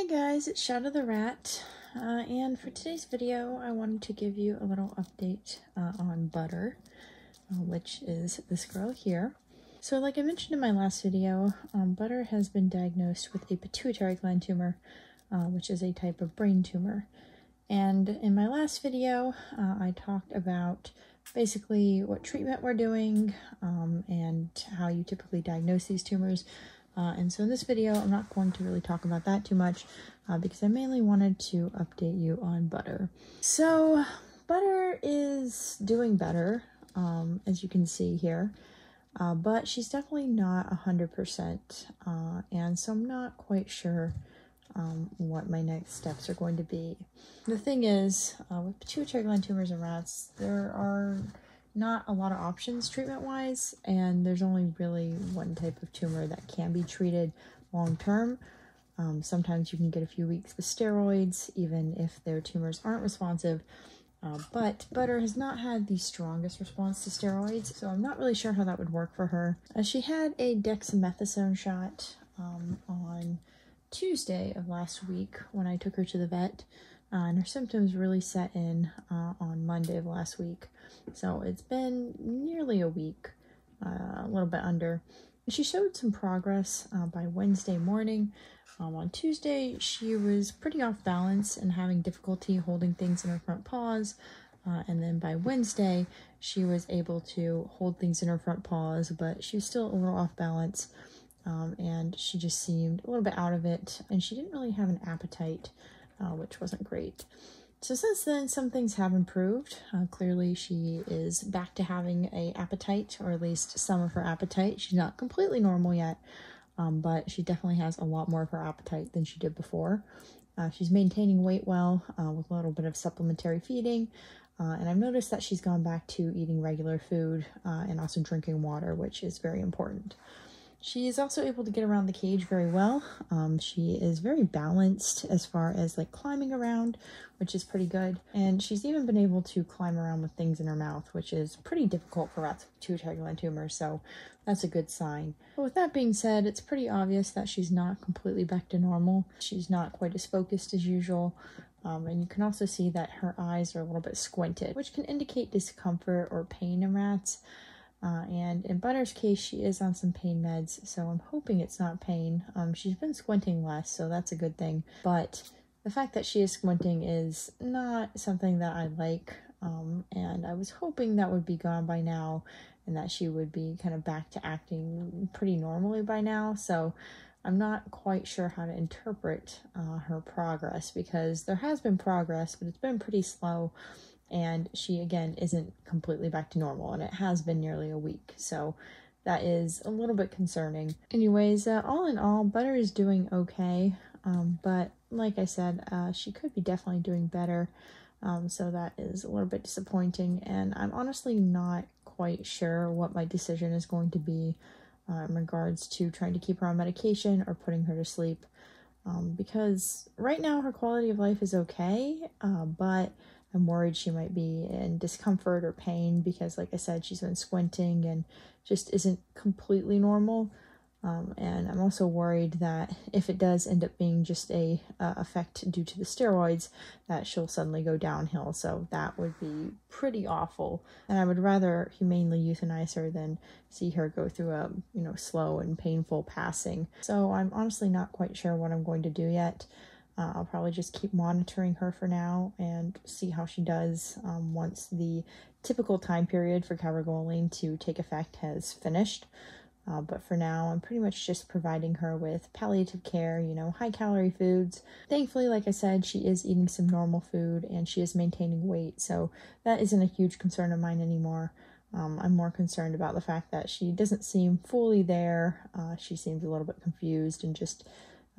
Hey guys, it's Shadow the Rat, and for today's video I wanted to give you a little update on Butter, which is this girl here. So like I mentioned in my last video, Butter has been diagnosed with a pituitary gland tumor, which is a type of brain tumor. And in my last video, I talked about basically what treatment we're doing and how you typically diagnose these tumors. And so in this video, I'm not going to really talk about that too much because I mainly wanted to update you on Butter. So Butter is doing better, as you can see here, but she's definitely not 100%. And so I'm not quite sure what my next steps are going to be. The thing is, with pituitary gland tumors in rats, there are not a lot of options treatment-wise, and there's only really one type of tumor that can be treated long-term. Sometimes you can get a few weeks with steroids, even if their tumors aren't responsive, but Butter has not had the strongest response to steroids, so I'm not really sure how that would work for her. She had a dexamethasone shot on Tuesday of last week when I took her to the vet, and her symptoms really set in on Monday of last week. So it's been nearly a week, a little bit under. She showed some progress by Wednesday morning. On Tuesday, she was pretty off balance and having difficulty holding things in her front paws. And then by Wednesday, she was able to hold things in her front paws, but she was still a little off balance. And she just seemed a little bit out of it, and she didn't really have an appetite, which wasn't great. So since then, some things have improved. Clearly, she is back to having an appetite, or at least some of her appetite. She's not completely normal yet, but she definitely has a lot more of her appetite than she did before. She's maintaining weight well with a little bit of supplementary feeding, and I've noticed that she's gone back to eating regular food and also drinking water, which is very important. She is also able to get around the cage very well. She is very balanced as far as like climbing around, which is pretty good. And she's even been able to climb around with things in her mouth, which is pretty difficult for rats with pituitary gland tumor, so that's a good sign. But with that being said, it's pretty obvious that she's not completely back to normal. She's not quite as focused as usual. And you can also see that her eyes are a little bit squinted, which can indicate discomfort or pain in rats. And in Butter's case, she is on some pain meds, so I'm hoping it's not pain. She's been squinting less, so that's a good thing. But the fact that she is squinting is not something that I like, and I was hoping that would be gone by now, and that she would be kind of back to acting pretty normally by now. So I'm not quite sure how to interpret her progress, because there has been progress, but it's been pretty slow. And she, again, isn't completely back to normal, and it has been nearly a week, so that is a little bit concerning. Anyways, all in all, Butter is doing okay, but like I said, she could be definitely doing better, so that is a little bit disappointing, and I'm honestly not quite sure what my decision is going to be in regards to trying to keep her on medication or putting her to sleep, because right now her quality of life is okay, but I'm worried she might be in discomfort or pain because, like I said, she's been squinting and just isn't completely normal. And I'm also worried that if it does end up being just a effect due to the steroids, that she'll suddenly go downhill. So that would be pretty awful. And I would rather humanely euthanize her than see her go through a slow and painful passing. So I'm honestly not quite sure what I'm going to do yet. I'll probably just keep monitoring her for now and see how she does once the typical time period for cabergoline to take effect has finished. But for now, I'm pretty much just providing her with palliative care, high-calorie foods. Thankfully, like I said, she is eating some normal food and she is maintaining weight, so that isn't a huge concern of mine anymore. I'm more concerned about the fact that she doesn't seem fully there. She seems a little bit confused and just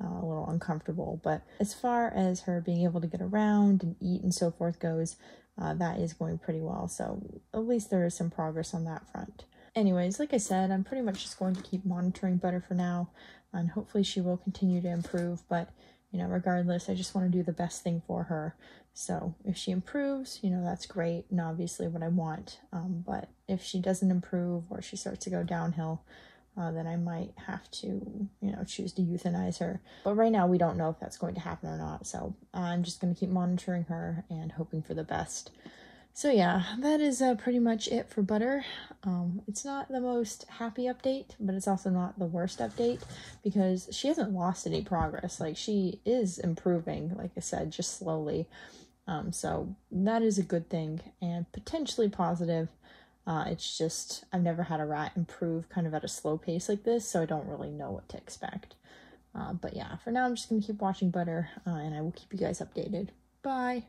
a little uncomfortable, but as far as her being able to get around and eat and so forth goes, that is going pretty well, so at least there is some progress on that front. Anyways, like I said, I'm pretty much just going to keep monitoring Butter for now, and hopefully she will continue to improve, but regardless, I just want to do the best thing for her. So if she improves, that's great, and obviously what I want, but if she doesn't improve or she starts to go downhill, then I might have to, you know, choose to euthanize her. But right now we don't know if that's going to happen or not. So I'm just going to keep monitoring her and hoping for the best. So yeah, that is pretty much it for Butter. It's not the most happy update, but it's also not the worst update because she hasn't lost any progress. Like, she is improving, like I said, just slowly. So that is a good thing and potentially positive. It's just, I've never had a rat improve kind of at a slow pace like this, so I don't really know what to expect. But yeah, for now I'm just going to keep watching Butter, and I will keep you guys updated. Bye!